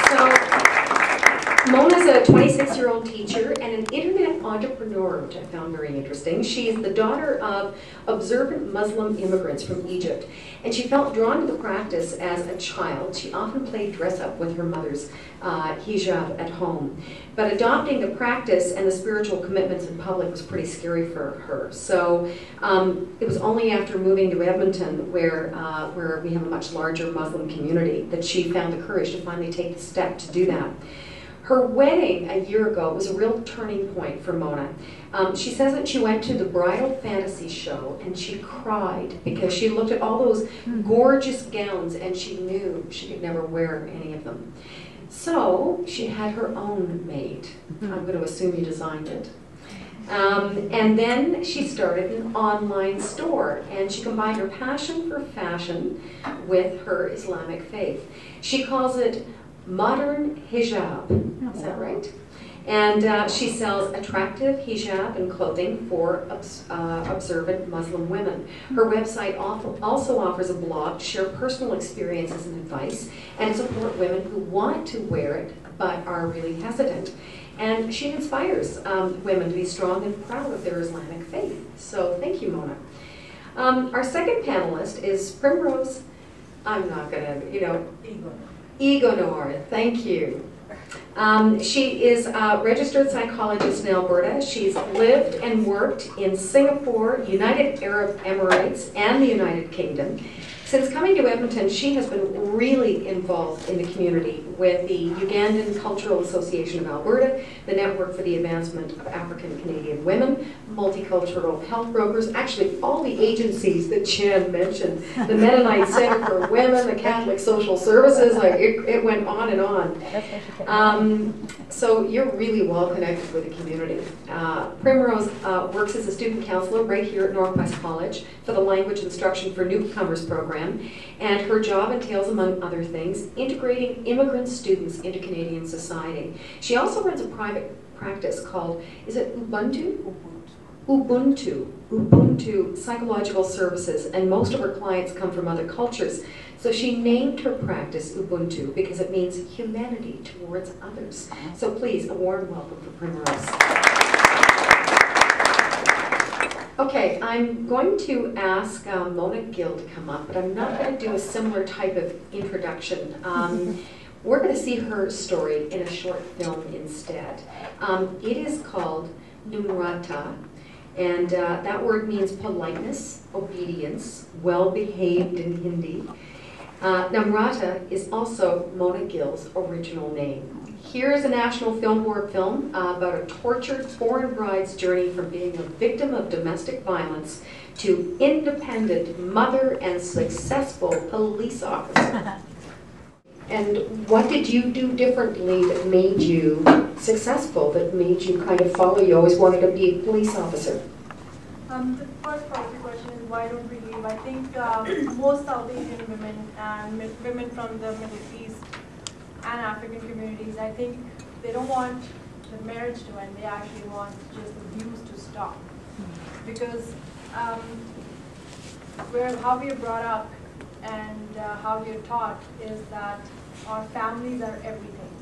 So, Mona's a 26-year-old teacher and an internet entrepreneur, which I found very interesting. She is the daughter of observant Muslim immigrants from Egypt, and she felt drawn to the practice as a child. She often played dress-up with her mother's hijab at home. But adopting the practice and the spiritual commitments in public was pretty scary for her. So it was only after moving to Edmonton, where we have a much larger Muslim community, that she found the courage to finally take the step to do that. Her wedding a year ago was a real turning point for Mona. She says that she went to the bridal fantasy show and she cried because she looked at all those gorgeous gowns and she knew she could never wear any of them. So she had her own made. I'm going to assume you designed it. And then she started an online store, and she combined her passion for fashion with her Islamic faith. She calls it Modern Hejab. Is that right? And she sells attractive hijab and clothing for observant Muslim women. Her website also offers a blog to share personal experiences and advice and support women who want to wear it but are really hesitant. And she inspires women to be strong and proud of their Islamic faith. So thank you, Mona. Our second panelist is Primrose, I'm not going to, Igonor, thank you. She is a registered psychologist in Alberta. She's lived and worked in Singapore, United Arab Emirates, and the United Kingdom. Since coming to Edmonton, she has been really involved in the community with the Ugandan Cultural Association of Alberta, the Network for the Advancement of African Canadian Women, Multicultural Health Brokers, actually all the agencies that Jan mentioned, the Mennonite Center for Women, the Catholic Social Services, it went on and on. So you're really well connected with the community. Primrose works as a student counselor right here at NorQuest College for the Language Instruction for Newcomers program, and her job entails, among other things, integrating immigrant students into Canadian society. She also runs a private practice called, is it Ubuntu? Ubuntu Psychological Services, and most of her clients come from other cultures. So she named her practice Ubuntu because it means humanity towards others. So please, a warm welcome for Primrose. Okay, I'm going to ask Mona Gill to come up, but I'm not going to do a similar type of introduction. We're going to see her story in a short film instead. It is called Numrata, and that word means politeness, obedience, well-behaved in Hindi. Numrata is also Mona Gill's original name. Here is a National Film Board film about a tortured foreign bride's journey from being a victim of domestic violence to independent mother and successful police officer. And what did you do differently that made you successful, that made you kind of follow? You always wanted to be a police officer. The first part of the question is, why don't we leave? I think most South Asian women and women from the Middle East and African communities, I think they don't want the marriage to end, they actually want just abuse to stop. Because how we are brought up and how we are taught is that our families are everything.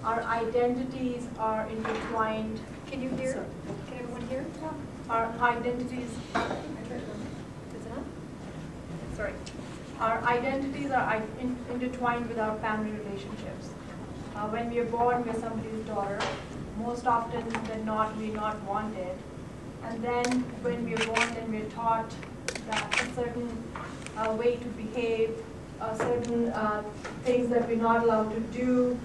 Our identities are intertwined. Can you hear? Can everyone hear? Yeah. Our identities. Sorry. Our identities are intertwined with our family relationships. When we are born, we are somebody's daughter. Most often than not, we are not wanted. And then when we are born, then we are taught that a certain way to behave, certain things that we're not allowed to do.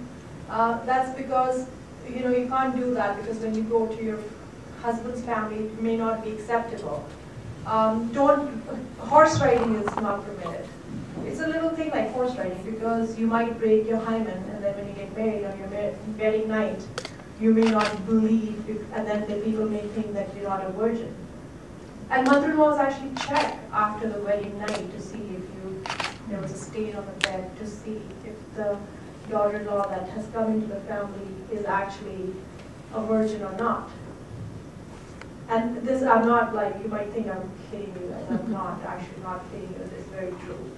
That's because you can't do that, because when you go to your husband's family, it may not be acceptable. Horse riding is not permitted. It's a little thing like horse riding, because you might break your hymen, and then when you get married on your wedding night, you may not believe, and then the people may think that you're not a virgin. And mother-in-laws actually check after the wedding night to see if there was a stain on the bed, to see if the daughter-in-law that has come into the family is actually a virgin or not. And this, I'm not like, you might think I'm kidding you, and I'm not, actually not kidding you, it's very true.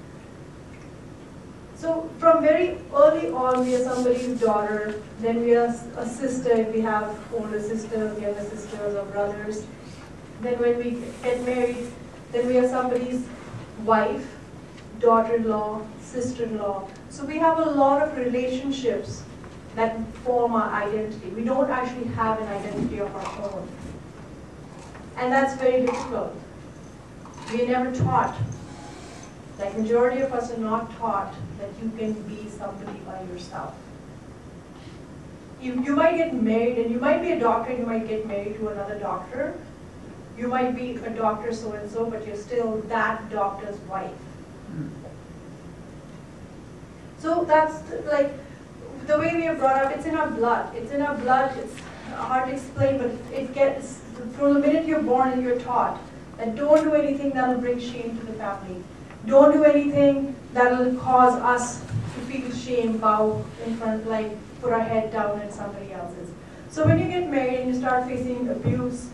So from very early on, we are somebody's daughter, then we are a sister if we have older sisters, younger sisters, or brothers. Then when we get married, then we are somebody's wife, daughter-in-law, sister-in-law. So we have a lot of relationships that form our identity. We don't actually have an identity of our own. And that's very difficult. We are never taught. Like majority of us are not taught that you can be somebody by yourself. You might get married, and you might be a doctor, and you might get married to another doctor. You might be a doctor so-and-so, but you're still that doctor's wife. So that's like the way we are brought up. It's in our blood. It's in our blood. It's hard to explain, but it gets, from the minute you're born and you're taught that don't do anything that will bring shame to the family. Don't do anything that will cause us to feel shame, bow in front, like put our head down at somebody else's. So when you get married and you start facing abuse,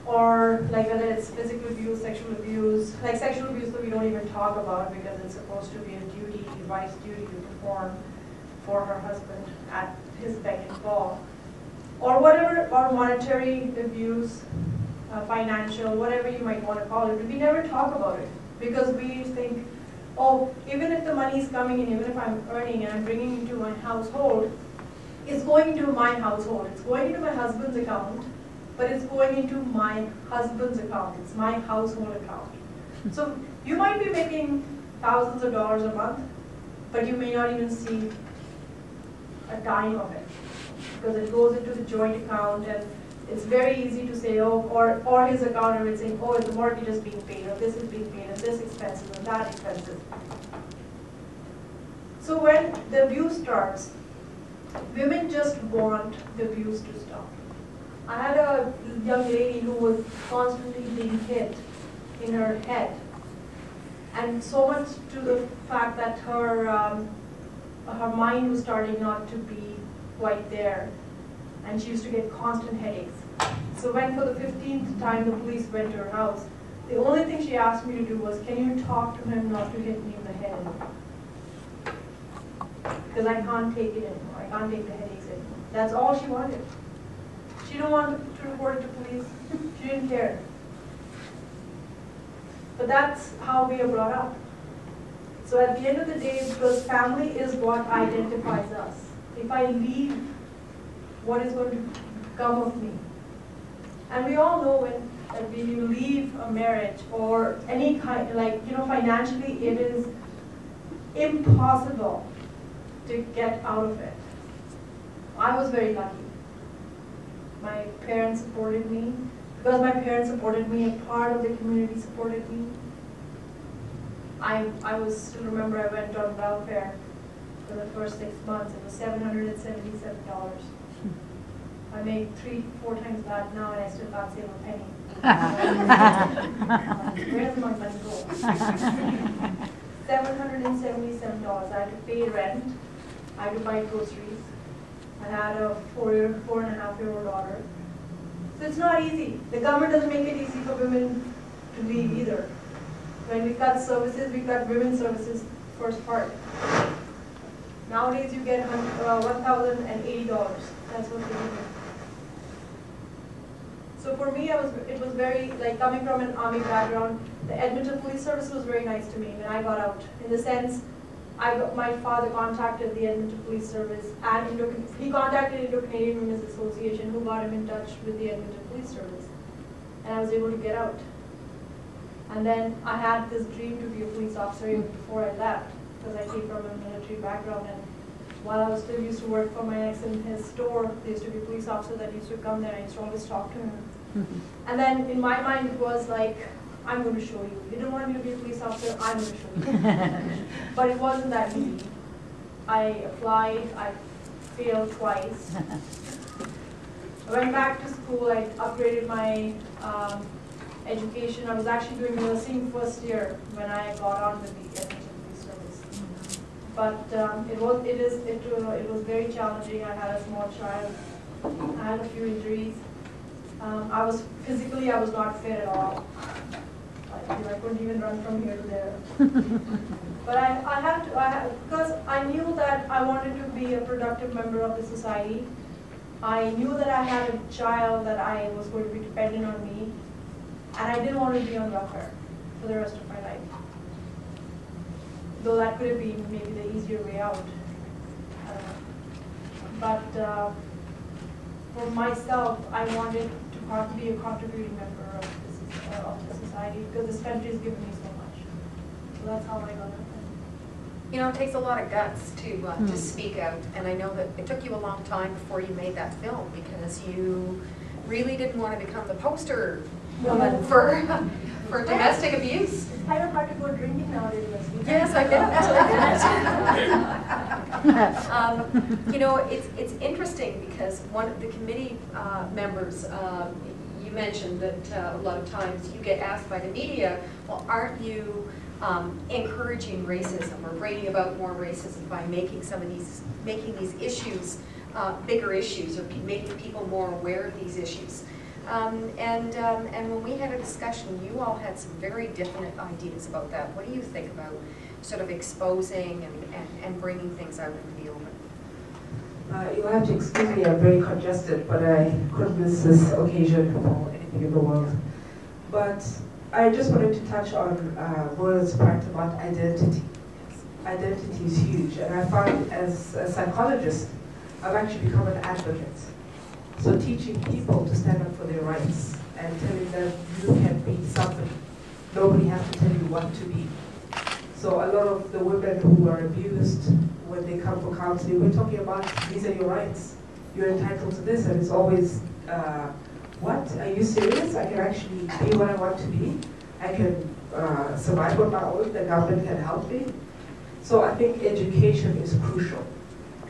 or like whether it's physical abuse, sexual abuse, like sexual abuse that we don't even talk about because it's supposed to be a duty, a wife's duty to perform for her husband at his beck and call. Or whatever, or monetary abuse, financial, whatever you might want to call it, we never talk about it. Because we think, oh, even if the money is coming in, even if I'm earning and I'm bringing it into my household, it's going into my household. It's going into my husband's account, but it's going into my husband's account. It's my household account. So you might be making thousands of dollars a month, but you may not even see a dime of it because it goes into the joint account, and it's very easy to say, oh, or his accountant will say, oh, the mortgage is being paid, or this is being paid, and this expensive, and that expensive. So when the abuse starts, women just want the abuse to stop. I had a young lady who was constantly being hit in her head, and so much to the fact that her mind was starting not to be quite there, and she used to get constant headaches. So when for the 15th time the police went to her house, the only thing she asked me to do was, can you talk to him not to hit me in the head anymore? Because I can't take it anymore. I can't take the headaches anymore. That's all she wanted. She didn't want to report it to police. She didn't care. But that's how we are brought up. So at the end of the day, because family is what identifies us. If I leave, what is going to come of me? And we all know when you leave a marriage or any kind, like, financially, it is impossible to get out of it. I was very lucky. My parents supported me. Because my parents supported me, a part of the community supported me. I still remember I went on welfare for the first 6 months. It was $777. I make 3-4 times that now, and I still can't save a penny. Where's my money go? $777. I had to pay rent. I had to buy groceries. I had a 4.5-year-old daughter. So it's not easy. The government doesn't make it easy for women to leave either. When we cut services, we cut women's services first part. Nowadays you get $1,080. That's what they do. So for me, it was very, like, coming from an army background, the Edmonton Police Service was very nice to me when I got out. In the sense, my father contacted the Edmonton Police Service, and he contacted Indo-Canadian Women's Association, who got him in touch with the Edmonton Police Service. And I was able to get out. And then I had this dream to be a police officer even before I left, because I came from a military background. And while I was still used to work for my ex in his store, there used to be a police officer that used to come there, and I used to always talk to him. And then in my mind it was like, I'm going to show you. You don't want me to be a police officer, I'm going to show you. But it wasn't that easy. I applied, I failed twice. I went back to school, I upgraded my education. I was actually doing nursing first year when I got on with the Edmonton Police Service. But it was very challenging. I had a small child. I had a few injuries. I was not fit at all. I couldn't even run from here to there. But I had to, because I knew that I wanted to be a productive member of the society. I knew that I had a child that I was going to be dependent on me, and I didn't want to be on welfare for the rest of my life. Though that could have been maybe the easier way out. But for myself, I wanted to be a contributing member of the society because this country has given me so much. So that's how I got it. You know, it takes a lot of guts to speak out, and I know that it took you a long time before you made that film because you really didn't want to become the poster woman for domestic abuse. It's kind of hard to go drinking nowadays. Yes, I bet. You know, it's interesting because one of the committee members, you mentioned that a lot of times you get asked by the media, well, aren't you encouraging racism or bringing about more racism by making these issues bigger issues or making people more aware of these issues? And when we had a discussion, you all had some very definite ideas about that. What do you think about sort of exposing and bringing things out into the open? You'll have to excuse me, I'm very congested, but I couldn't miss this occasion for anything in the world. But I just wanted to touch on Mona's part about identity. Identity is huge, and I found as a psychologist, I've actually become an advocate. So teaching people to stand up for their rights and telling them you can be somebody. Nobody has to tell you what to be. So a lot of the women who are abused, when they come for counseling, we're talking about these are your rights. You're entitled to this, and it's always, what? Are you serious? I can actually be what I want to be. I can survive on my own. The government can help me. So I think education is crucial.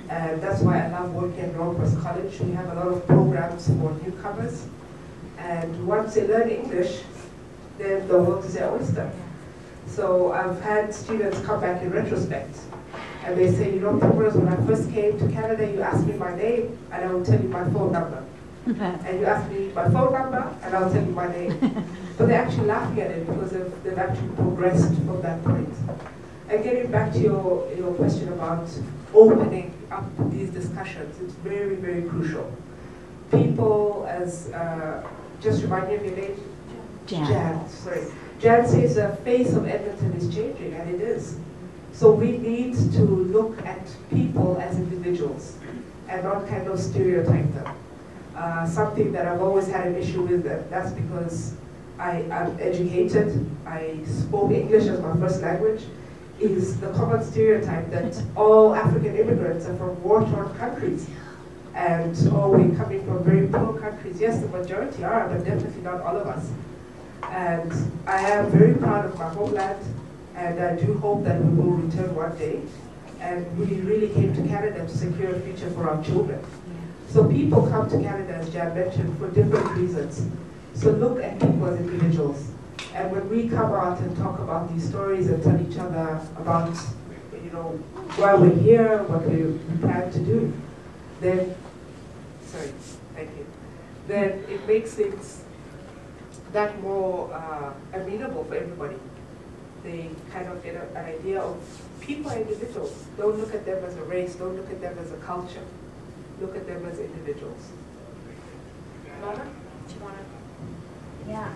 And that's why I love working at NorQuest College. We have a lot of programs for newcomers. And once they learn English, then the world is their oyster. So I've had students come back in retrospect. And they say, you know, Primrose, when I first came to Canada, you asked me my name, and I will tell you my phone number. And you asked me my phone number, and I'll tell you my name. But they're actually laughing at it because they've actually progressed from that point. And getting back to your question about opening up these discussions, it's very, very crucial. People, as just remind me of your name? Jan. Sorry. Jan says the face of Edmonton is changing, and it is. So we need to look at people as individuals and not kind of stereotype them. Something that I've always had an issue with, that's because I'm educated, I spoke English as my first language, is the common stereotype that all African immigrants are from war-torn countries. And we're coming from very poor countries. Yes, the majority are, but definitely not all of us. And I am very proud of my homeland, and I do hope that we will return one day. And we really came to Canada to secure a future for our children. So people come to Canada, as Jan mentioned, for different reasons. So look at people as individuals. And when we come out and talk about these stories and tell each other about, you know, why we're here, what we plan to do, then, sorry, thank you, then it makes things that more amenable for everybody. They kind of get an idea of people are individuals. Don't look at them as a race, don't look at them as a culture. Look at them as individuals. Mona, do you want to? Yeah,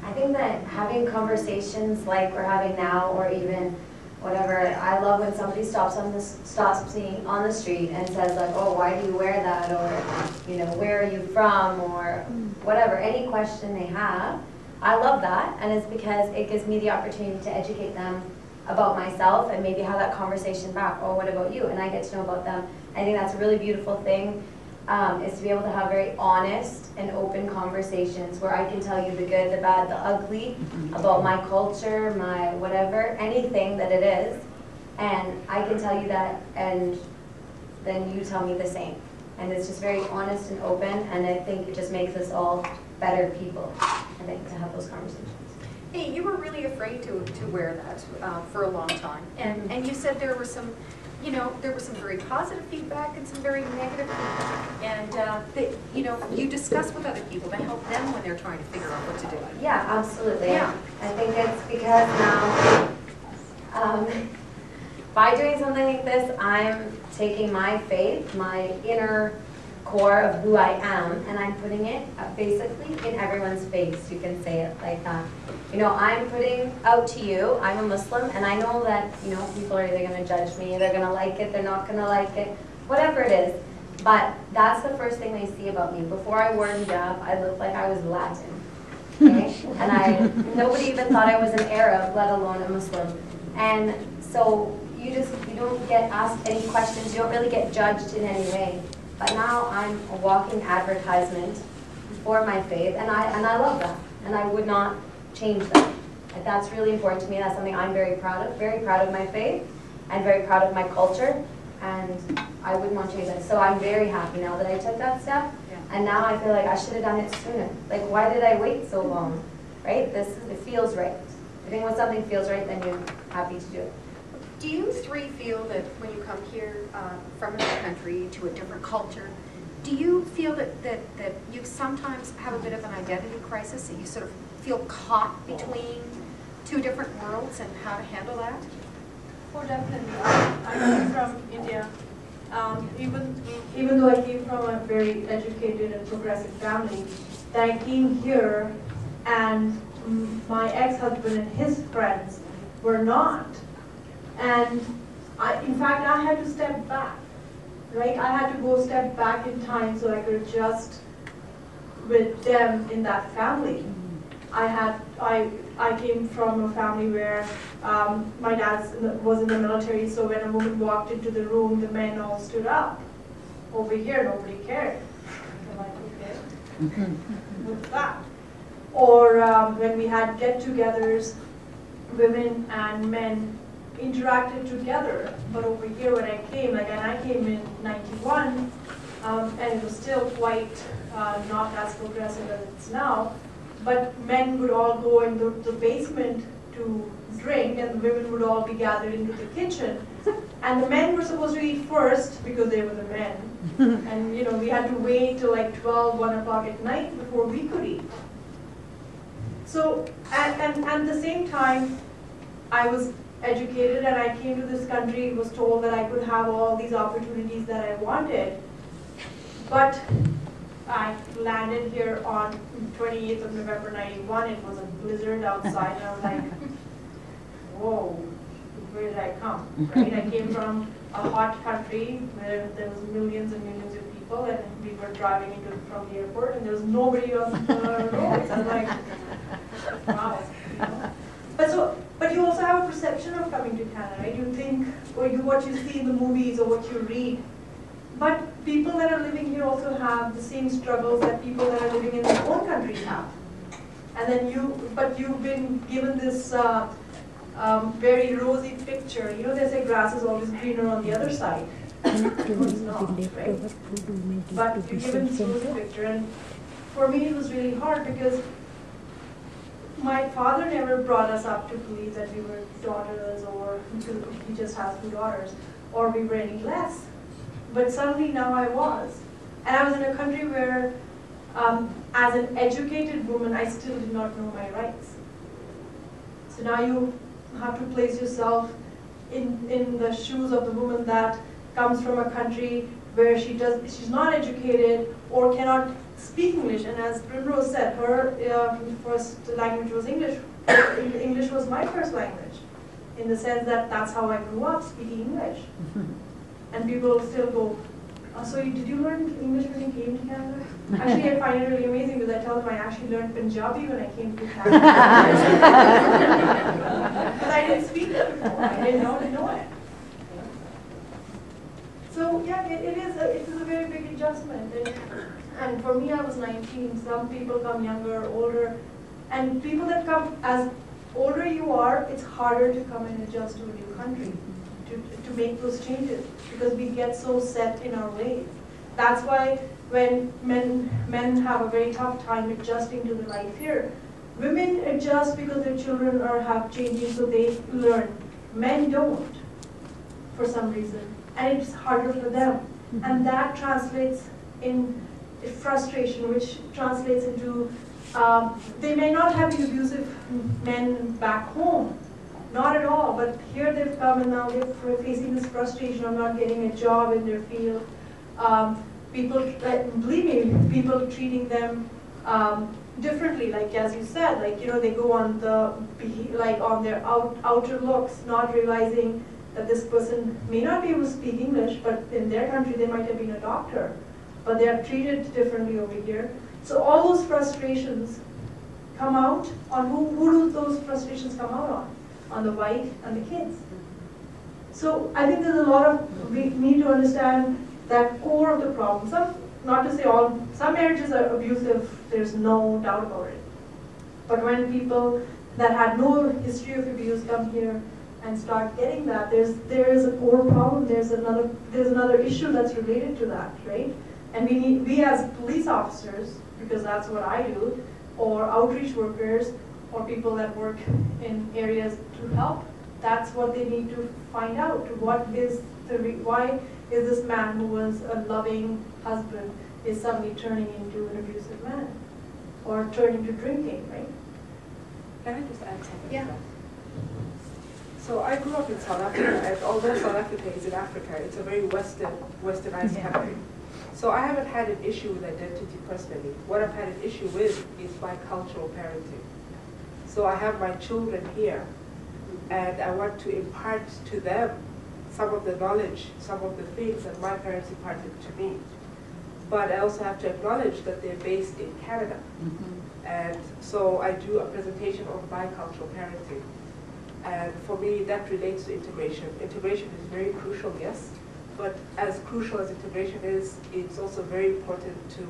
I think that having conversations like we're having now, or even whatever, I love when somebody stops me on the street and says like, oh, why do you wear that? Or, you know, where are you from? Or whatever, any question they have. I love that, and it's because it gives me the opportunity to educate them about myself and maybe have that conversation back. Oh, what about you? And I get to know about them. I think that's a really beautiful thing, is to be able to have very honest and open conversations where I can tell you the good, the bad, the ugly about my culture, my whatever, anything that it is. And I can tell you that, and then you tell me the same. And it's just very honest and open, and I think it just makes us all better people, I think, to have those conversations. Hey, you were really afraid to wear that for a long time, and you said there were some you know, there was some very positive feedback and some very negative feedback. And, you know, you discuss with other people to help them when they're trying to figure out what to do. Yeah, absolutely. Yeah. I think it's because now, by doing something like this, I'm taking my faith, my inner core of who I am, and I'm putting it basically in everyone's face. You can say it like that. You know, I'm putting out to you, I'm a Muslim, and I know that, you know, people are either going to judge me, they're going to like it, they're not going to like it, whatever it is. But that's the first thing they see about me. Before I wore hijab, I looked like I was Latin. Okay? And nobody even thought I was an Arab, let alone a Muslim. And so you don't get asked any questions, you don't really get judged in any way. But now I'm a walking advertisement for my faith, and I love that, and I would not change that. Like, that's really important to me. That's something I'm very proud of my faith, and very proud of my culture, and I wouldn't want to change that. So I'm very happy now that I took that step, and now I feel like I should have done it sooner. Like, why did I wait so long, right? It feels right. I think when something feels right, then you're happy to do it. Do you three feel that when you come here from another country to a different culture, do you feel that you sometimes have a bit of an identity crisis, that you sort of feel caught between two different worlds and how to handle that? Oh, definitely. I came from India. Even though I came from a very educated and progressive family, that I came here and my ex-husband and his friends were not. And in fact, I had to step back, right? I had to go step back in time so I could adjust with them in that family. I came from a family where my dad was in the military, so when a woman walked into the room, the men all stood up. Over here, nobody cared. I'm like, okay, what's that? Or when we had get-togethers, women and men interacted together, but over here when I came, and I came in '91, and it was still quite not as progressive as it's now, but men would all go in the basement to drink, and the women would all be gathered into the kitchen, and the men were supposed to eat first because they were the men, and you know, we had to wait till like 12, 1 o'clock at night before we could eat. So, and at the same time, I was educated and I came to this country, was told that I could have all these opportunities that I wanted. But I landed here on 28th of November '91. It was a blizzard outside and I was like, whoa, where did I come? Right? I came from a hot country where there was millions and millions of people and we were driving from the airport and there was nobody on the roads. I was like, wow. You know? But you also have a perception of coming to Canada, right? You think, or what you see in the movies or what you read. But people that are living here also have the same struggles that people that are living in their own countries have. And then you've been given this very rosy picture. You know, they say grass is always greener on the other side. It's not, right? But you're given this rosy picture. And for me, it was really hard because my father never brought us up to believe that we were daughters or he just has 2 daughters or we were any less. But suddenly now I was. And I was in a country where, as an educated woman, I still did not know my rights. So now you have to place yourself in the shoes of the woman that comes from a country where she's not educated or cannot speak English. And as Primrose said, her first language was English. English was my first language, in the sense that that's how I grew up, speaking English. And people still go, oh, so did you learn English when you came to Canada? Actually, I find it really amazing because I tell them I actually learned Punjabi when I came to Canada. Because I didn't speak it before. I didn't know it. So yeah, it is a very big adjustment. And for me, I was 19. Some people come younger, older. And people that come, as older you are, it's harder to come and adjust to a new country, to make those changes, because we get so set in our ways. That's why when men have a very tough time adjusting to the life here, women adjust because their children have changing, so they learn. Men don't. for some reason, and it's harder for them. And that translates in frustration, which translates into, they may not have the abusive men back home, not at all, but here they've come and now they're facing this frustration of not getting a job in their field. People, believe me, people treating them differently, like as you said, like, you know, they go on the, like on their outer looks, not realizing that this person may not be able to speak English, but in their country they might have been a doctor, but they are treated differently over here. So all those frustrations come out on who do those frustrations come out on? On the wife and the kids. So I think there's a lot of, we need to understand that core of the problem. Not to say all, some marriages are abusive, there's no doubt about it. But when people that had no history of abuse come here and start getting that, there is a core problem, there's another issue that's related to that, right? And we as police officers, because that's what I do, or outreach workers, or people that work in areas to help, that's what they need to find out. Why is this man who was a loving husband is suddenly turning into an abusive man? Or turning to drinking, right? Can I just add something? Yeah. So I grew up in South Africa, and although South Africa is in Africa, it's a very westernized country. So I haven't had an issue with identity personally. What I've had an issue with is bicultural parenting. So I have my children here, and I want to impart to them some of the knowledge, some of the things that my parents imparted to me. But I also have to acknowledge that they're based in Canada. And so I do a presentation on bicultural parenting. And for me, that relates to integration. Integration is very crucial, yes, but as crucial as integration is, it's also very important to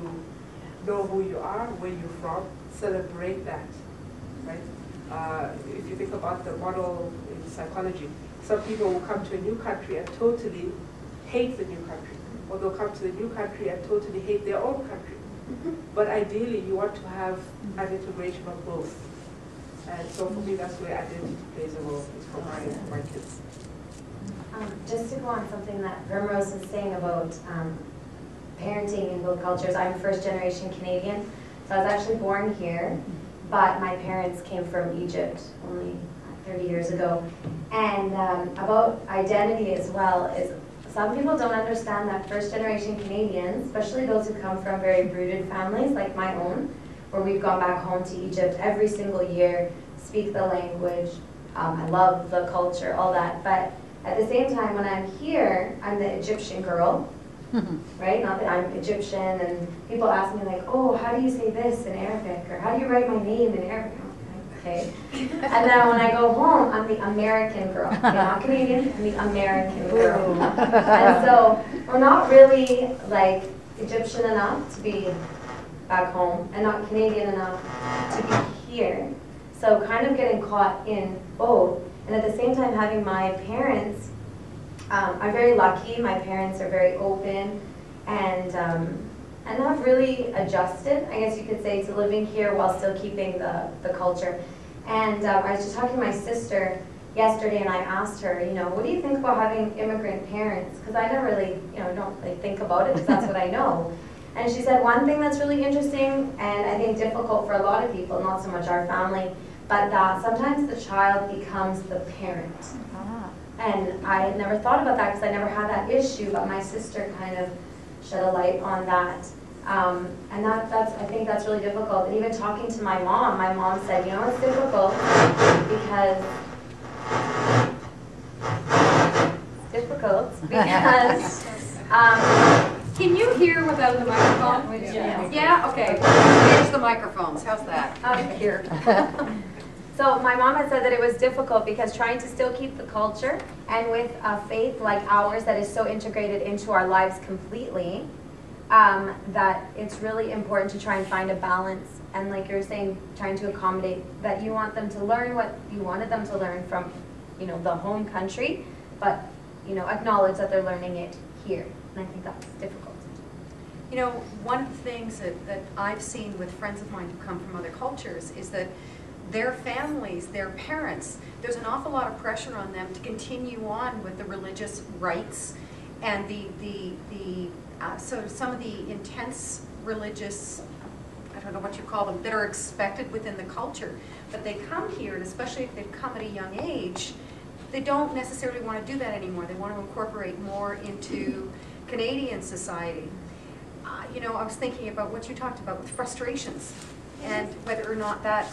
know who you are, where you're from, celebrate that, right? If you think about the model in psychology, some people will come to a new country and totally hate the new country, or they'll come to the new country and totally hate their own country. But ideally, you want to have an integration of both. And so for me, that's where identity plays a role, is for my kids. Just to go on something that Primrose is saying about parenting in both cultures, I'm first generation Canadian, so I was actually born here, but my parents came from Egypt only 30 years ago. And about identity as well, is some people don't understand that first generation Canadians, especially those who come from very rooted families like my own, where we've gone back home to Egypt every single year, speak the language, I love the culture, all that, but at the same time, when I'm here, I'm the Egyptian girl, right? Not that I'm Egyptian, and people ask me like, oh, how do you say this in Arabic? Or how do you write my name in Arabic? Okay. And then when I go home, I'm the American girl. Okay, not Canadian, I'm the American girl. And so we're not really like Egyptian enough to be back home, and not Canadian enough to be here. So kind of getting caught in both. And at the same time, having my parents, I'm very lucky. My parents are very open and have really adjusted, I guess you could say, to living here while still keeping the culture. And I was just talking to my sister yesterday, and I asked her, you know, what do you think about having immigrant parents? Because I never really, you know, don't like think about it, because that's what I know. And she said one thing that's really interesting, and I think difficult for a lot of people, not so much our family, but that sometimes the child becomes the parent. And I had never thought about that because I never had that issue, but my sister kind of shed a light on that. And I think that's really difficult. And even talking to my mom said, you know, it's difficult because can you hear without the microphone? Yeah, okay. Here's the microphones. How's that? Okay. Here. So my mom had said that it was difficult because trying to still keep the culture, and with a faith like ours that is so integrated into our lives completely, that it's really important to try and find a balance. And like you're saying, trying to accommodate that you want them to learn what you wanted them to learn from, you know, the home country, but, you know, acknowledge that they're learning it here. And I think that's difficult. You know, one of the things that I've seen with friends of mine who come from other cultures is that their families, their parents, there's an awful lot of pressure on them to continue on with the religious rites and so some of the intense religious, I don't know what you call them, that are expected within the culture. But they come here, and especially if they've come at a young age, they don't necessarily want to do that anymore. They want to incorporate more into Canadian society. You know, I was thinking about what you talked about with frustrations and whether or not that,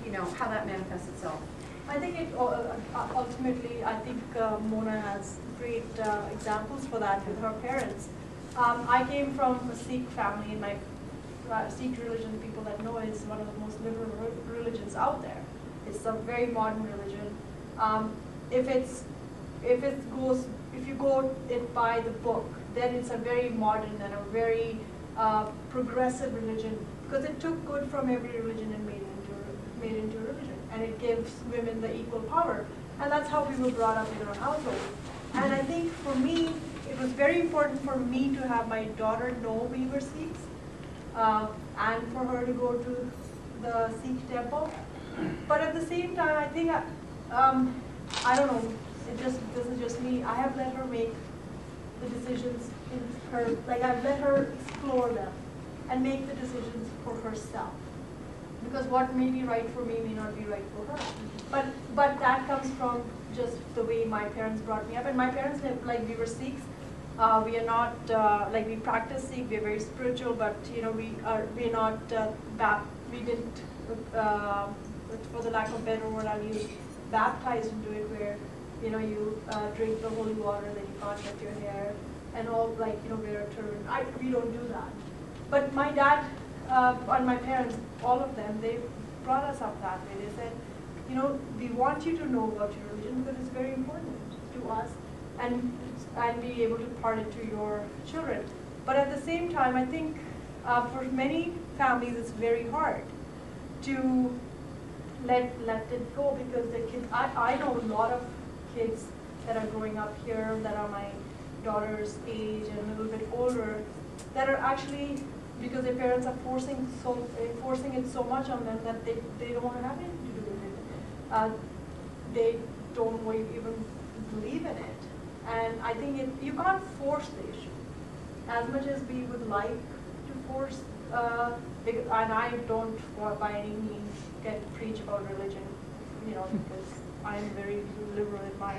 you know, how that manifests itself. I think it ultimately, I think Mona has great examples for that with her parents. I came from a Sikh family, and my Sikh religion, people that know, is one of the most liberal religions out there. It's a very modern religion. If you go it by the book, then it's a very modern and a very progressive religion, because it took good from every religion and made it into a religion, and it gives women the equal power, and that's how we were brought up in our household. And I think for me, it was very important for me to have my daughter know we were Sikhs, and for her to go to the Sikh temple. But at the same time, I think I don't know. This is just me. I have let her make the decisions in her, like I've let her explore them and make the decisions for herself. Because what may be right for me may not be right for her. But that comes from just the way my parents brought me up. And my parents, like, we were Sikhs. We are not like, we practice Sikh. We're very spiritual, but you know, we're not we didn't for the lack of better word I'll use, baptized into it, where you know, you drink the holy water, then you can't cut your hair, and all, like, you know, wear a turban. We don't do that. But my dad and my parents, all of them, they brought us up that way. They said, you know, we want you to know about your religion because it's very important to us, and be able to impart it to your children. But at the same time, I think for many families it's very hard to let it go, because the kids, I know a lot of kids that are growing up here that are my daughter's age and a little bit older, that are actually, because their parents are forcing it so much on them that they don't want to have anything to do with it. They don't even believe in it. And I think you can't force the issue. As much as we would like to force, and I don't by any means preach about religion, you know, because I'm very liberal in my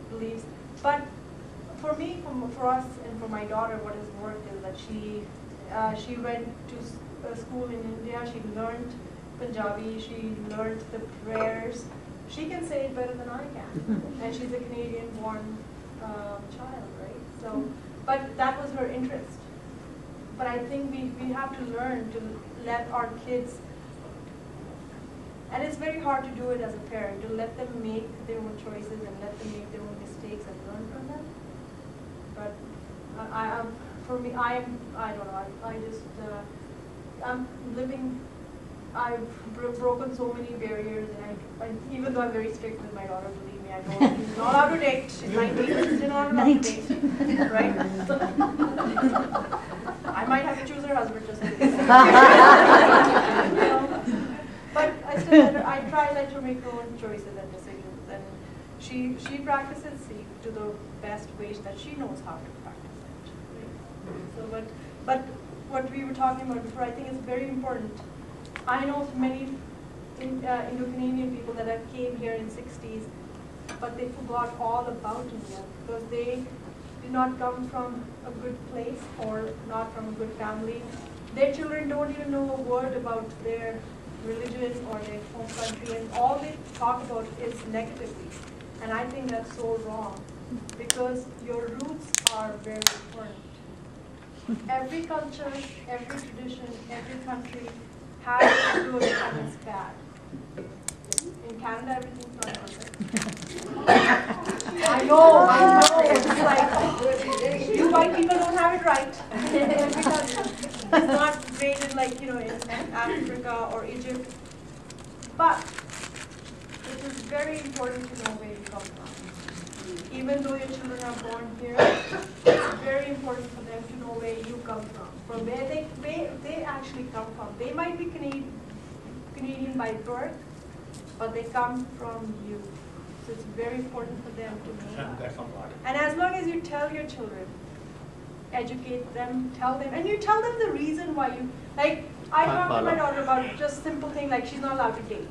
beliefs. But for me, for us, and for my daughter, what has worked is that she went to school in India. She learned Punjabi. She learned the prayers. She can say it better than I can, and she's a Canadian-born child, right? So, but that was her interest. But I think we have to learn to let our kids. And it's very hard to do it as a parent, to let them make their own choices and let them make their own mistakes and learn from them. But for me, I don't know, I'm living, I've broken so many barriers, and even though I'm very strict with my daughter, believe me, I know she's not allowed to date. She's 19, she's not allowed to date, right? I might have to choose her husband just in case. But I try to let her make her own choices and decisions, and she practices Sikh to the best ways that she knows how to practice it. Right? So, but what we were talking about before, I think is very important. I know many Indo-Canadian people that came here in the 60s, but they forgot all about India because they did not come from a good place or not from a good family. Their children don't even know a word about their religion or their home country, and all they talk about is negatively. And I think that's so wrong, because your roots are very important. Every culture, every tradition, every country has its good and its bad. In Canada, everything's not perfect. I know, it's like, you white people don't have it right. It's not great in, like, you know, in Africa or Egypt. But it is very important to know where you come from. Even though your children are born here, it's very important for them to know where you come from where they actually come from. They might be Canadian by birth, but they come from you. So it's very important for them to know. And as long as you tell your children, educate them, tell them, and you tell them the reason why you, like, I talked to my daughter about just simple thing like she's not allowed to date.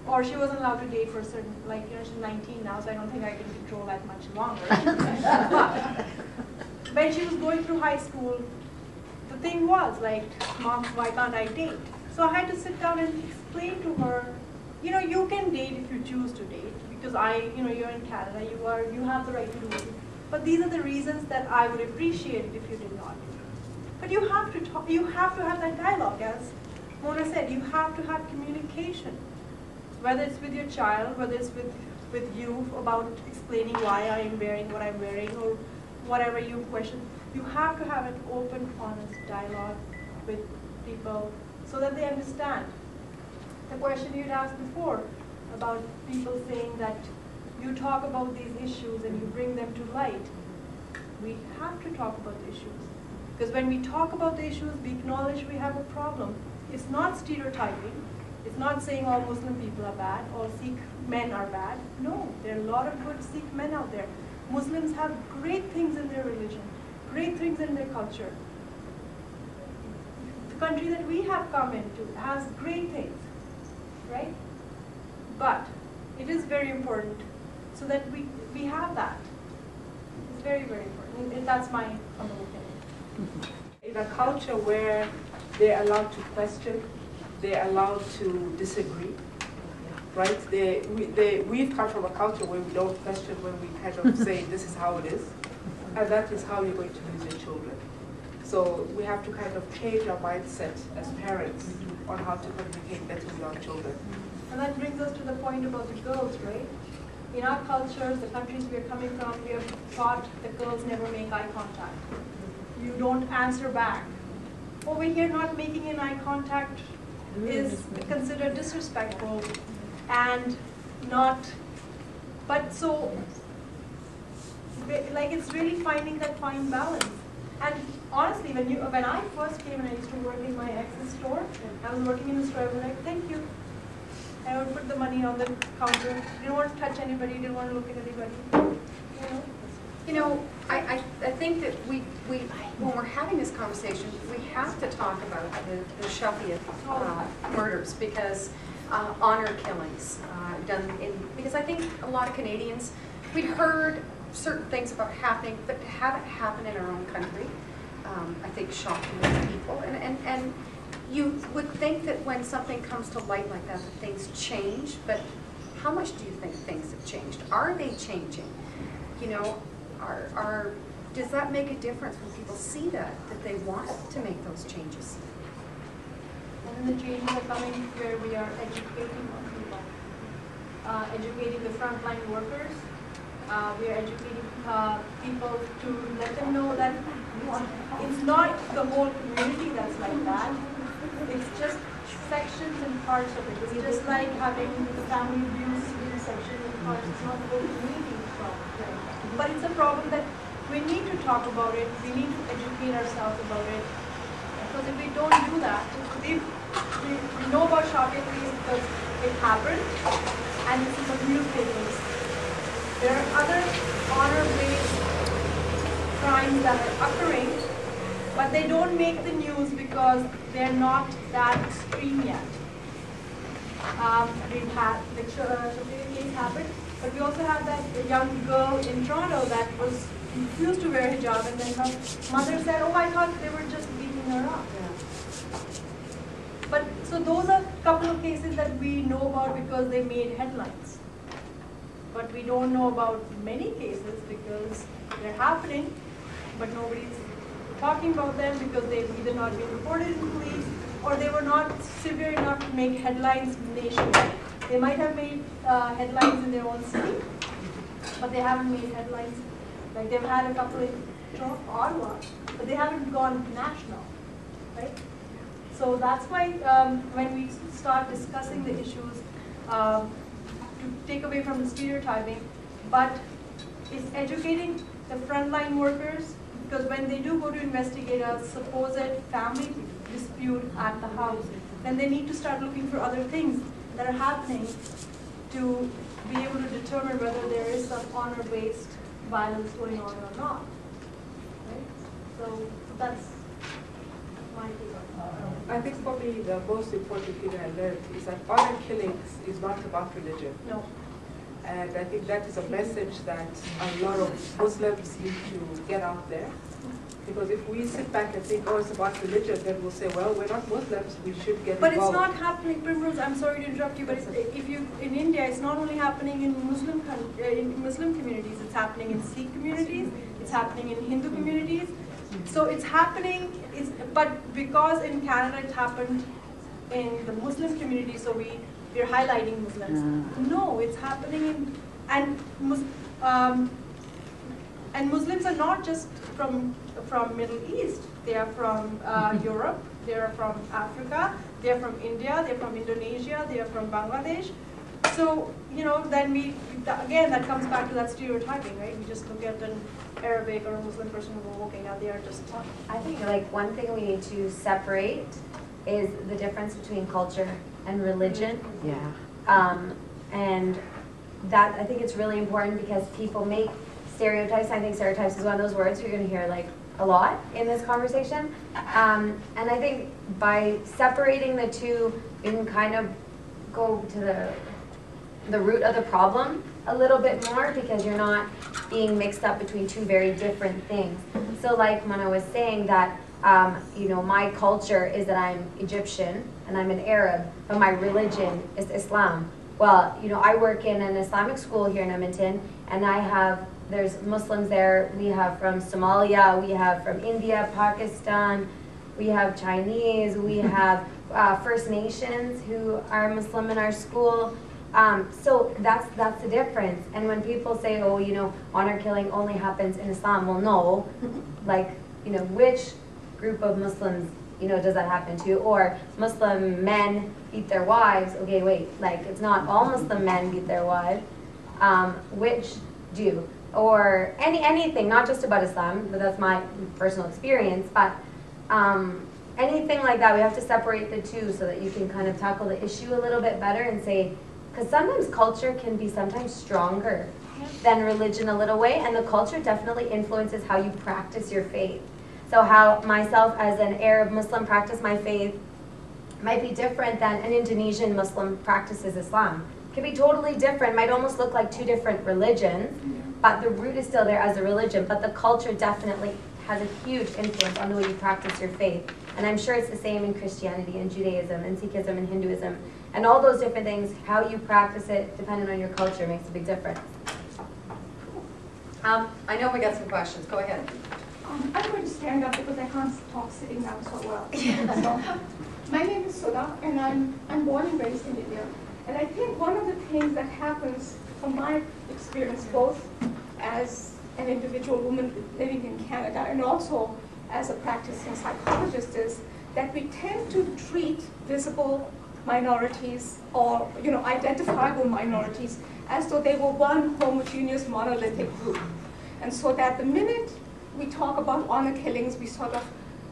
Or she wasn't allowed to date for a certain, like, you know, she's 19 now, so I don't think I can control that much longer. But when she was going through high school, the thing was, like, Mom, why can't I date? So I had to sit down and explain to her, you know, you can date if you choose to date, because you know, you're in Canada, you have the right to do it. But these are the reasons that I would appreciate it if you did not. But you have to talk, you have to have that dialogue, as Mona said, you have to have communication. Whether it's with your child, whether it's with you about explaining why I am wearing what I'm wearing, or whatever you question, you have to have an open, honest dialogue with people so that they understand. The question you'd asked before about people saying that you talk about these issues and you bring them to light. We have to talk about the issues. Because when we talk about the issues, we acknowledge we have a problem. It's not stereotyping. It's not saying all Muslim people are bad, all Sikh men are bad. No, there are a lot of good Sikh men out there. Muslims have great things in their religion, great things in their culture. The country that we have come into has great things, right? But it is very important so that we have that. It's very, very important. And that's my humble opinion. In a culture where they're allowed to question, they're allowed to disagree, right? We've come from a culture where we don't question, when we kind of say this is how it is, and that is how you're going to lose your children. So we have to kind of change our mindset as parents on how to communicate better with our children. And that brings us to the point about the girls, right? In our cultures, the countries we are coming from, we are taught that girls never make eye contact. You don't answer back. Over here, not making an eye contact is considered disrespectful and not, but so, like, it's really finding that fine balance. And honestly, when I first came and I used to work in my ex's store, I was working in the store, I was like, thank you. I would put the money on the counter. Didn't want to touch anybody, didn't want to look at anybody. You know, I think that when we're having this conversation, we have to talk about the Shafia murders, because honor killings done because I think a lot of Canadians, we'd heard certain things about happening, but to have it happen in our own country, I think shocked many people. And you would think that when something comes to light like that things change, but how much do you think things have changed? Are they changing? You know, does that make a difference when people see that they want to make those changes? And the changes are coming where we are educating people, educating the frontline workers. We are educating people to let them know that it's not the whole community that's like that. It's just sections and parts of it. It's just like having the family abuse section and parts. It's not the whole community problem. But it's a problem that we need to talk about it. We need to educate ourselves about it. Because if we don't do that, we know about shopping because it happened and it's in the newspapers. There are other honor-based crimes that are occurring, but they don't make the news because they're not that extreme yet. We've had the Shafia case happen, but we also have that young girl in Toronto that was refused to wear hijab, and then her mother said, "Oh, I thought they were just beating her up." But so those are a couple of cases that we know about because they made headlines. But we don't know about many cases because they're happening, but nobody's talking about them because they've either not been reported in police or they were not severe enough to make headlines nationwide. They might have made headlines in their own city, but they haven't made headlines. Like they've had a couple in Ottawa, but they haven't gone national, right? So that's why when we start discussing the issues, to take away from the stereotyping, but it's educating the frontline workers, because when they do go to investigate a supposed family dispute at the house, then they need to start looking for other things that are happening to be able to determine whether there is some honor-based violence going on or not. Right? So that's my take on it. I think for me the most important thing I learned is that honor killings is not about religion. No. And I think that is a message that a lot of Muslims need to get out there. Because if we sit back and think, oh, it's about religion, then we'll say, well, we're not Muslims, we should get But involved. it's not happening, Primrose, I'm sorry to interrupt you, but if you, in India, it's not only happening in Muslim communities, it's happening in Sikh communities, it's happening in Hindu communities. So it's happening, but because in Canada it happened in the Muslim community, so we're highlighting Muslims. No, it's happening in, and Muslims are not just from Middle East. They are from Europe, they are from Africa, they are from India, they are from Indonesia, they are from Bangladesh. So, you know, then again, that comes back to that stereotyping, right? We just look at an Arabic or a Muslim person who are walking out, they are just I think like one thing we need to separate is the difference between culture and religion. Yeah. And that, I think it's really important because people make stereotypes. I think stereotypes is one of those words you're going to hear like a lot in this conversation. And I think by separating the two, you can kind of go to the root of the problem a little bit more because you're not being mixed up between two very different things. So like Mona was saying that, you know, my culture is that I'm Egyptian and I'm an Arab, but my religion is Islam. Well, you know, I work in an Islamic school here in Edmonton, and there's Muslims there. We have from Somalia, we have from India, Pakistan, we have Chinese, we have First Nations who are Muslim in our school. So that's the difference. And when people say, oh, you know, honor killing only happens in Islam, well, no. Like, you know, which group of Muslims, you know, does that happen to? Or Muslim men beat their wives. Okay, wait, like it's not all Muslim men beat their wives. Which do? Or anything, not just about Islam, but that's my personal experience, but anything like that, we have to separate the two so that you can kind of tackle the issue a little bit better and say, because sometimes culture can be sometimes stronger than religion a little way, and the culture definitely influences how you practice your faith. So how myself as an Arab Muslim practice my faith might be different than an Indonesian Muslim practices Islam. It can be totally different, might almost look like two different religions, but the root is still there as a religion, but the culture definitely has a huge influence on the way you practice your faith. And I'm sure it's the same in Christianity and Judaism and Sikhism and Hinduism and all those different things. How you practice it, depending on your culture, makes a big difference. I know we got some questions. Go ahead. I'm going to stand up because I can't talk sitting down so well. So, my name is Sudha, and I'm born and raised in India. And I think one of the things that happens from my experience, both as an individual woman living in Canada and also as a practicing psychologist, is that we tend to treat visible minorities or, you know, identifiable minorities as though they were one homogeneous monolithic group. And so that the minute we talk about honor killings, we sort of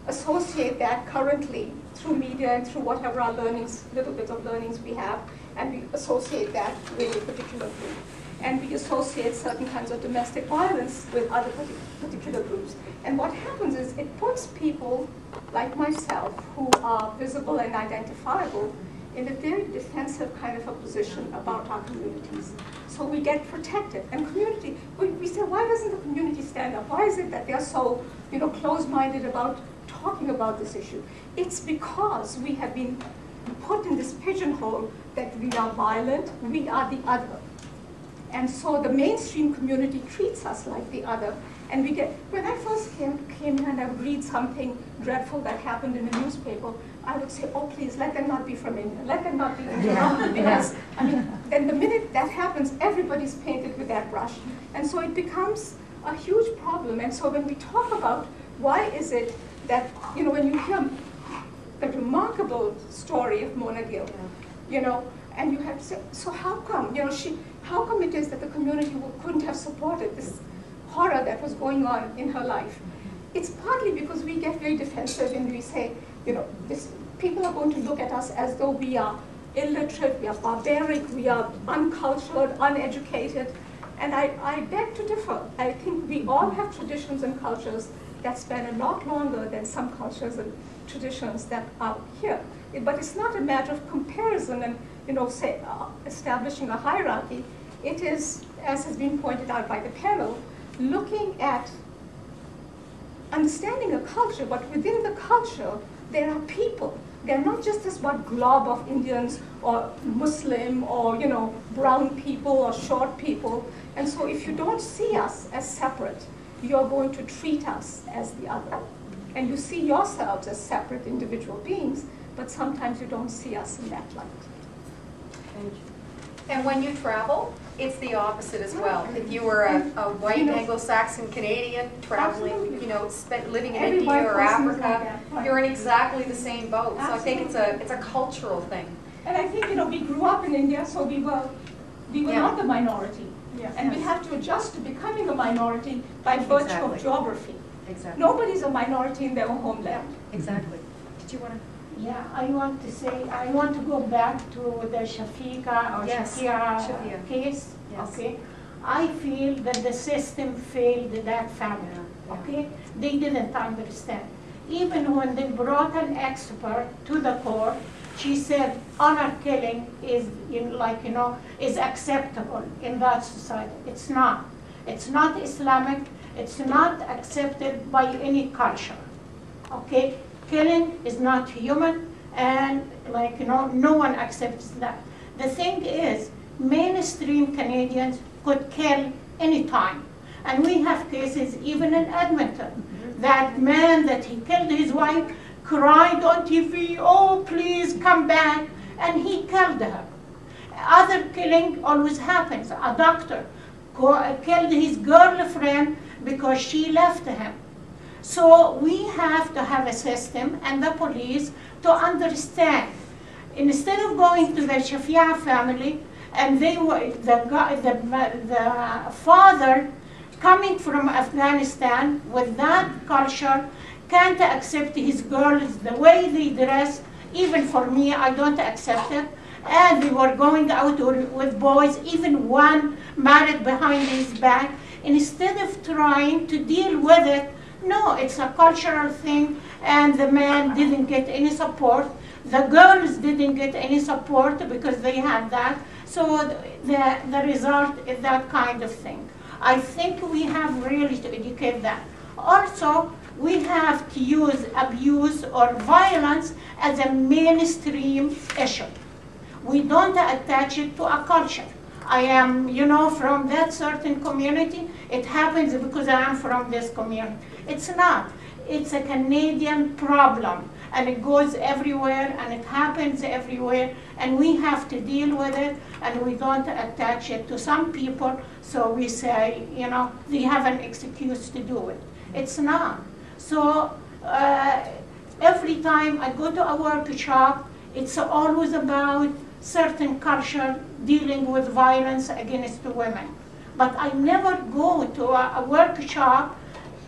associate that currently through media and through whatever our learnings, little bits of learnings we have, and we associate that with a particular group. And we associate certain kinds of domestic violence with other particular groups. And what happens is it puts people like myself who are visible and identifiable in a very defensive kind of a position about our communities. So we get protected. And community, we say, why doesn't the community stand up? Why is it that they're so, you know, closed-minded about talking about this issue? It's because we have been put in this pigeonhole that we are violent, we are the other. And so the mainstream community treats us like the other. And we get, when I first came here and I would read something dreadful that happened in the newspaper, I would say, oh please, let them not be from India, let them not be Indian. Yeah. Because, I mean, then the minute that happens, everybody's painted with that brush. And so it becomes a huge problem. And so when we talk about why is it that, you know, when you hear the remarkable story of Mona Gill, you know, and you have to say, so how come, you know, how come it is that the community couldn't have supported this horror that was going on in her life? It's partly because we get very defensive and we say, you know, people are going to look at us as though we are illiterate, we are barbaric, we are uncultured, uneducated. And I beg to differ. I think we all have traditions and cultures that span a lot longer than some cultures and traditions that are here. But it's not a matter of comparison and, say, establishing a hierarchy. It is, as has been pointed out by the panel, looking at understanding a culture, but within the culture, there are people. They're not just this one glob of Indians or Muslim or, brown people or short people. And so if you don't see us as separate, you're going to treat us as the other. And you see yourselves as separate individual beings, but sometimes you don't see us in that light. Thank you. And when you travel, it's the opposite as well. If you were a white Anglo-Saxon Canadian traveling, living in India or Africa, you're in exactly the same boat. So I think it's a cultural thing. And I think, we grew up in India, so we were not the minority. Yes. And we have to adjust to becoming a minority by virtue of geography. Exactly. Nobody's a minority in their own homeland. Exactly. Did you want to? Yeah, I want to say, I want to go back to the Shafiqa or Shafia case. Yes. Okay, I feel that the system failed that family. Okay, they didn't understand. Even when they brought an expert to the court, she said honor killing is is acceptable in that society. It's not. It's not Islamic. It's not accepted by any culture. Okay. Killing is not human, and no one accepts that. The thing is, mainstream Canadians could kill anytime. And we have cases even in Edmonton. That man that he killed his wife cried on TV, oh, please come back, and he killed her. Other killing always happens. A doctor killed his girlfriend because she left him. So we have to have a system and the police to understand. Instead of going to the Shafia family, and the father coming from Afghanistan with that culture can't accept his girls, the way they dress. Even for me, I don't accept it. And they were going out with boys, even one married behind his back. Instead of trying to deal with it, no, it's a cultural thing, and the man didn't get any support. The girls didn't get any support because they had that. So the result is that kind of thing. I think we have really to educate that. Also, we have to use abuse or violence as a mainstream issue. We don't attach it to a culture. I am, from that certain community. It happens because I am from this community. It's not. It's a Canadian problem, and it goes everywhere, and it happens everywhere, and we have to deal with it, and we don't attach it to some people, so we say, they have an excuse to do it. It's not. So every time I go to a workshop, it's always about certain culture dealing with violence against women. But I never go to a workshop,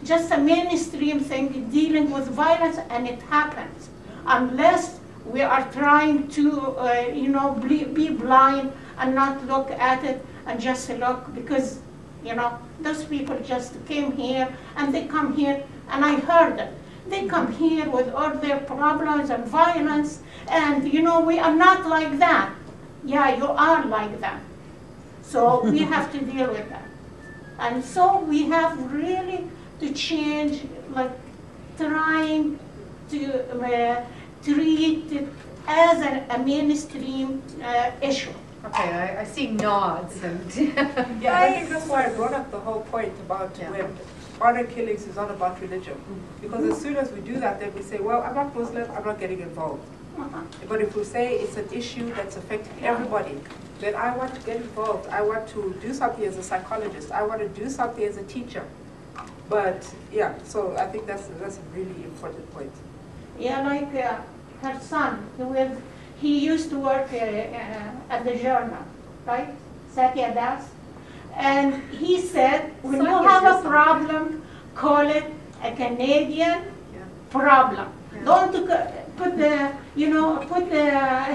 just a mainstream thing dealing with violence, and it happens. Unless we are trying to, be blind and not look at it and just look, because, those people just came here, and they come here, and I heard it. They come here with all their problems and violence, and, we are not like that. Yeah, you are like that. So we have to deal with that. And so we have really to change, trying to treat it as a mainstream issue. Okay, I see nods. And Yeah, I think that's why I brought up the whole point about when honor killings is not about religion. Because as soon as we do that, then we say, well, I'm not Muslim, I'm not getting involved. But if we say it's an issue that's affecting everybody, then I want to get involved. I want to do something as a psychologist. I want to do something as a teacher. But yeah, so I think that's a really important point. Yeah, like her son, he used to work at the journal, right? Satya Das. And he said, when you have a problem, call it a Canadian problem. Don't put the, put the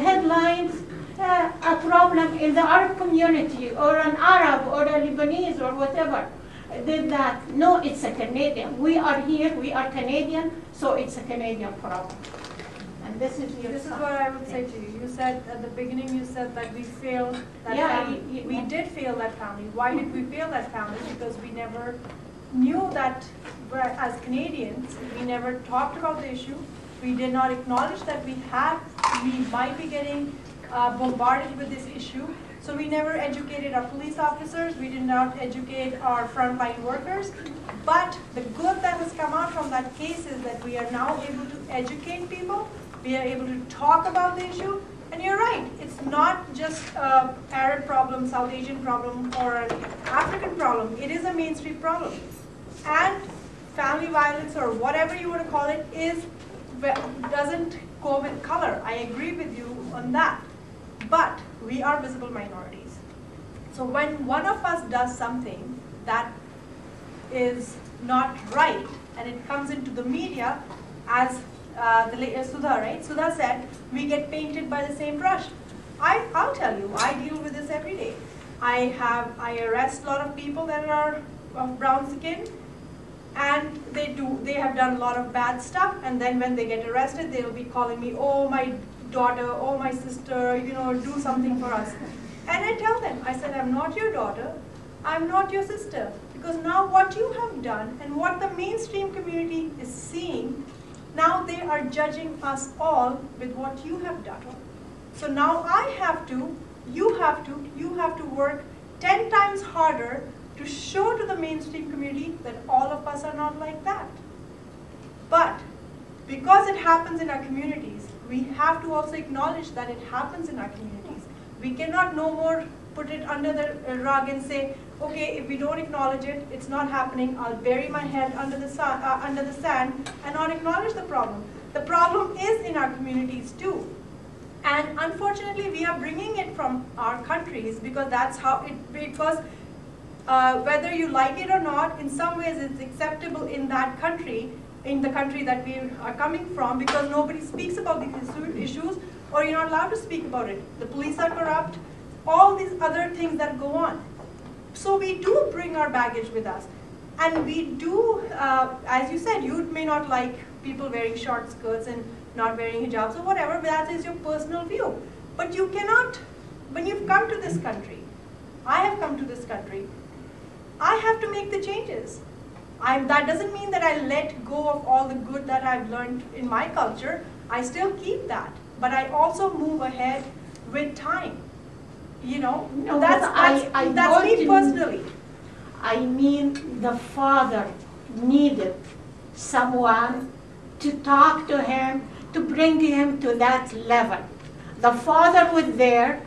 headlines a problem in the Arab community or an Arab or a Lebanese or whatever did that. No, it's a Canadian. We are here, we are Canadian, so it's a Canadian problem. And this is your This is son. what I would say to you. You said at the beginning, you said that we failed that Yeah, family. We did fail that family. Why did we fail that family? Because we never knew that as Canadians, we never talked about the issue. We did not acknowledge that we might be getting bombarded with this issue. So we never educated our police officers. We did not educate our frontline workers. But the good that has come out from that case is that we are now able to educate people. We are able to talk about the issue. And you're right, it's not just an Arab problem, South Asian problem, or an African problem. It is a mainstream problem. And family violence, or whatever you want to call it, doesn't go with color. I agree with you on that. But we are visible minorities. So when one of us does something that is not right, and it comes into the media, as Sudha, right? Sudha said, we get painted by the same brush. I'll tell you, I deal with this every day. I arrest a lot of people that are of brown skin, and they have done a lot of bad stuff, and then when they get arrested, they'll be calling me, oh, my daughter, oh, my sister, do something for us. And I tell them, I said, I'm not your daughter, I'm not your sister. Because now what you have done and what the mainstream community is seeing, now they are judging us all with what you have done. So now you have to work 10 times harder to show to the mainstream community that all of us are not like that. But because it happens in our communities, we have to also acknowledge that it happens in our communities. We cannot no more put it under the rug and say, okay, if we don't acknowledge it, it's not happening. I'll bury my head under the sand and not acknowledge the problem. The problem is in our communities too. And unfortunately, we are bringing it from our countries because that's how because whether you like it or not, in some ways it's acceptable in that country, in the country that we are coming from, because nobody speaks about these issues, or you're not allowed to speak about it. The police are corrupt, all these other things that go on. So we do bring our baggage with us. And we do, as you said, you may not like people wearing short skirts and not wearing hijabs or whatever, but that is your personal view. But you cannot, when you've come to this country, I have come to this country, I have to make the changes. That doesn't mean that I let go of all the good that I've learned in my culture. I still keep that. But I also move ahead with time. No, that's me personally. I mean, the father needed someone to talk to him, to bring him to that level. The father was there,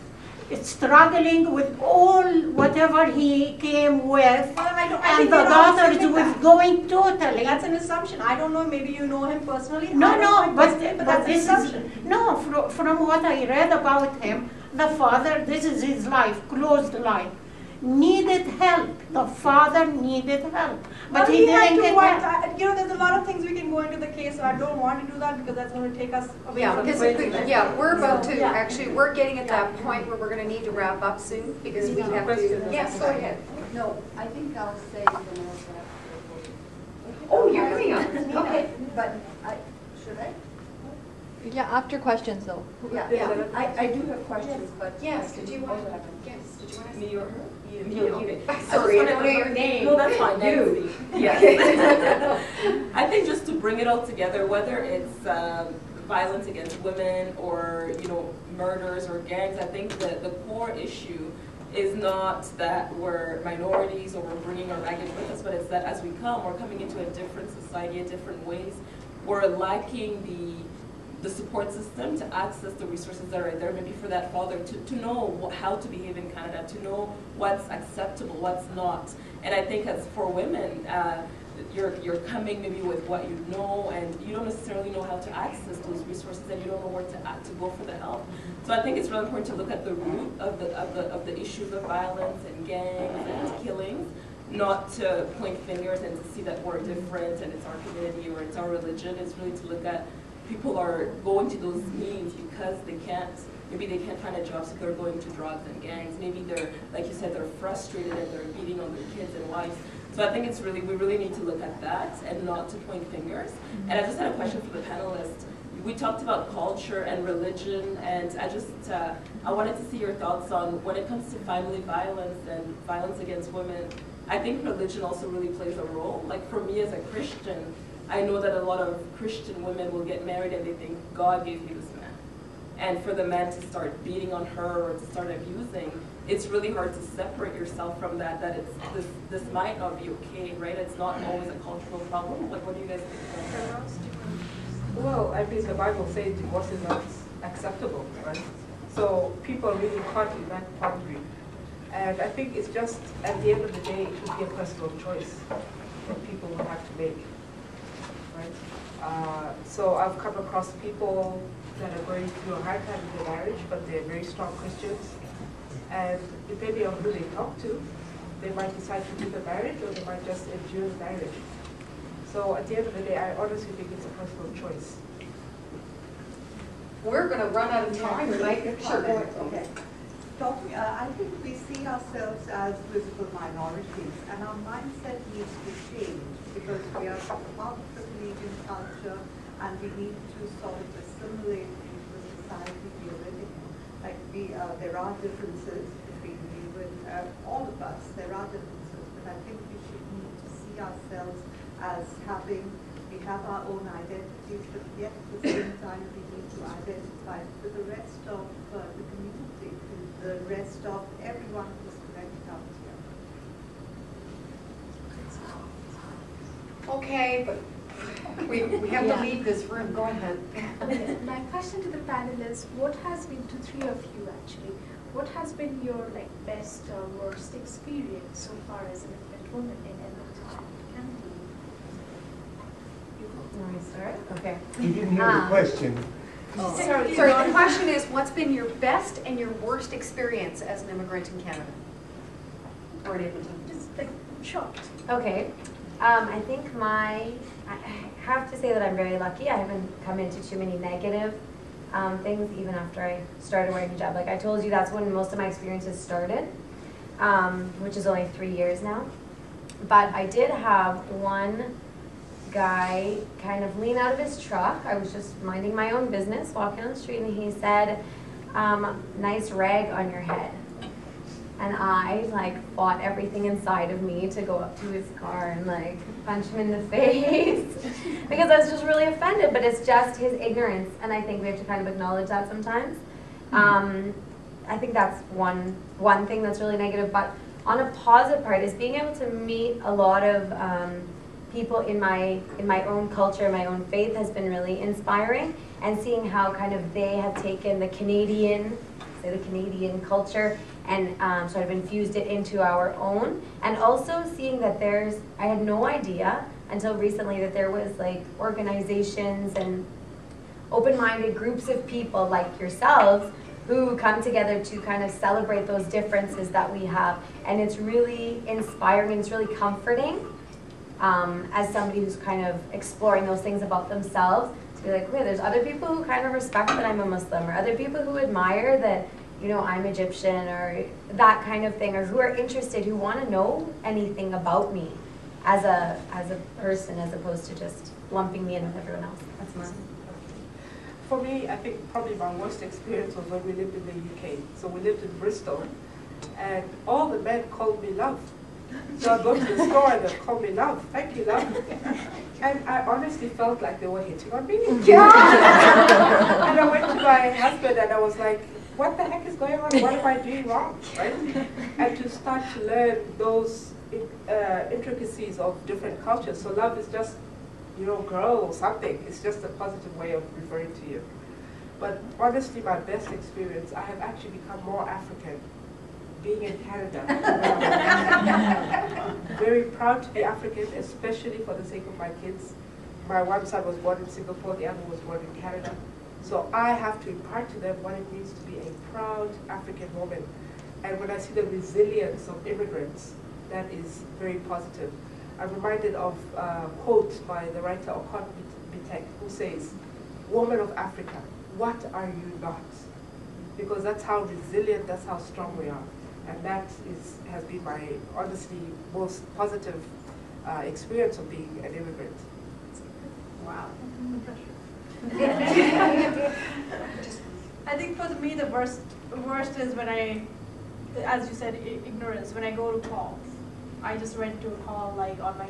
struggling with all whatever he came with, and the daughter was going totally. That's an assumption. I don't know, maybe you know him personally. No, but that's this an assumption. From what I read about him, the father, this is his life, closed life, needed help. The father needed help, but he didn't get help. There's a lot of things we can go into the case, so I don't want to do that because that's going to take us away from the we're about to, actually, we're getting at that point where we're going to need to wrap up soon because we have to. Yes, go ahead. No, I think I'll say the most. Oh, you're coming on. Okay. But should I? Yeah, after questions though. Yeah. I do have questions, but Yes, did you want to ask Me or her? you? Sorry, I don't know your name. No, that's fine. You. Yeah. I think just to bring it all together, whether it's violence against women or murders or gangs, I think that the core issue is not that we're minorities or we're bringing our baggage with us, but it's that as we come, we're coming into a different society, in different ways. We're lacking the support system to access the resources that are there, maybe for that father to know how to behave in Canada, to know what's acceptable, what's not. And I think as for women, you're coming maybe with what you know, and you don't necessarily know how to access those resources, and you don't know where to go for the help. So I think it's really important to look at the root of the issues of violence and gangs and killings, not to point fingers and to see that we're different and it's our community or it's our religion. It's really to look at people are going to those means because they can't maybe they can't find a job, so they're going to drugs and gangs. Maybe they're, like you said, they're frustrated and they're beating on their kids and wives. So I think it's really, we really need to look at that and not to point fingers. And I just had a question for the panelists. We talked about culture and religion, and I wanted to see your thoughts on when it comes to family violence and violence against women. I think religion also really plays a role. Like for me as a Christian, I know that a lot of Christian women will get married and they think God gave me this man. And for the man to start beating on her or to start abusing, it's really hard to separate yourself from that it's, this might not be okay, right? It's not always a cultural problem. Like, what do you guys think? Well, I think the Bible says divorce is not acceptable, right? So people really caught in that boundary. And I think it's just, at the end of the day, it would be a personal choice that people will have to make, right? So I've come across people that are going through a hard time in their marriage, but they're very strong Christians. And depending on who they talk to, they might decide to do the marriage or they might just endure the marriage. So at the end of the day, I honestly think it's a personal choice. We're going to run out of time, right? Sure. Okay. I think we see ourselves as visible minorities, and our mindset needs to change because we are part of the Canadian culture, and we need to sort of assimilate into the society we are living in. Like there are differences between you and all of us. There are differences, but I think we should need to see ourselves as we have our own identities, but yet at the same time we need to identify with the rest of the community, with the rest of everyone who's connected out here. Okay, but we have to leave this room. Go ahead. Okay. My question to the panelists, what has been, to three of you actually, what has been your best or worst experience so far as an immigrant woman in Edmonton? Want me to start? Okay. We didn't hear the question. Oh. Sorry, the question is, what's been your best and your worst experience as an immigrant in Canada? Or in Edmonton? Just shocked. Okay. I think I have to say that I'm very lucky. I haven't come into too many negative things even after I started wearing hijab. Like I told you, that's when most of my experiences started, which is only 3 years now. But I did have one guy kind of lean out of his truck. I was just minding my own business, walking on the street, and he said, nice rag on your head. And I fought everything inside of me to go up to his car and punch him in the face because I was just really offended, but it's just his ignorance, and I think we have to kind of acknowledge that sometimes. I think that's one thing that's really negative, but on a positive part is being able to meet a lot of people in my own culture, my own faith has been really inspiring, and seeing how kind of they have taken the Canadian culture and sort of infused it into our own, and also seeing that I had no idea until recently that there was organizations and open-minded groups of people like yourselves who come together to kind of celebrate those differences that we have, and it's really inspiring and it's really comforting. As somebody who's kind of exploring those things about themselves, to be like, wait, there's other people who kind of respect that I'm a Muslim, or other people who admire that, I'm Egyptian, or that kind of thing, or who are interested, who want to know anything about me as a person, as opposed to just lumping me in with everyone else. That's mine. For me, I think probably my worst experience was when we lived in the UK. So we lived in Bristol, and all the men called me love. So I go to the store and they call me love. Thank you, love. And I honestly felt like they were hitting on me. Yeah. And I went to my husband and I was like, what the heck is going on? What am I doing wrong? Right? And to start to learn those intricacies of different cultures. So love is just, girl or something. It's just a positive way of referring to you. But honestly, my best experience, I have actually become more African being in Canada. Very proud to be African, especially for the sake of my kids. My one son was born in Singapore, the other was born in Canada. So I have to impart to them what it means to be a proud African woman. And when I see the resilience of immigrants, that is very positive. I'm reminded of a quote by the writer Okon Bitek, who says, "Woman of Africa, what are you not?" because that's how resilient, that's how strong we are. And that has been my, honestly, most positive experience of being an immigrant. Wow. I think for me the worst is when I, as you said, ignorance. When I go to calls, I just went to a call like on my,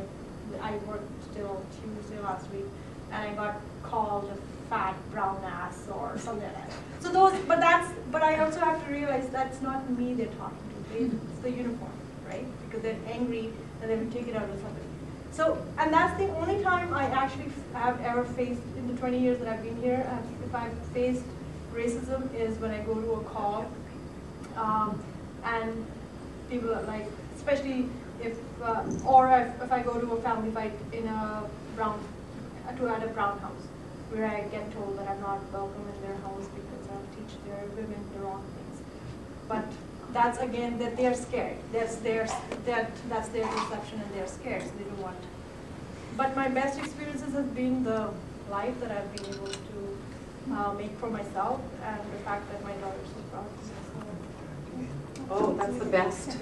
I worked till Tuesday last week, and I got called a fat brown ass or something like that. So those, but I also have to realize that's not me they're talking to. It's the uniform, right? Because they're angry and they will take it out on somebody. So, and that's the only time I actually have ever faced, in the 20 years that I've been here, if I've faced racism is when I go to a call, and people are like, especially if I go to a family fight in a at a brown house, where I get told that I'm not welcome in their house because I teach their women the wrong things. But that's again that they're scared. That's their perception, and they're scared, so they don't want. But my best experiences has been the life that I've been able to make for myself, and the fact that my daughter's so proud of me. Oh, that's the best.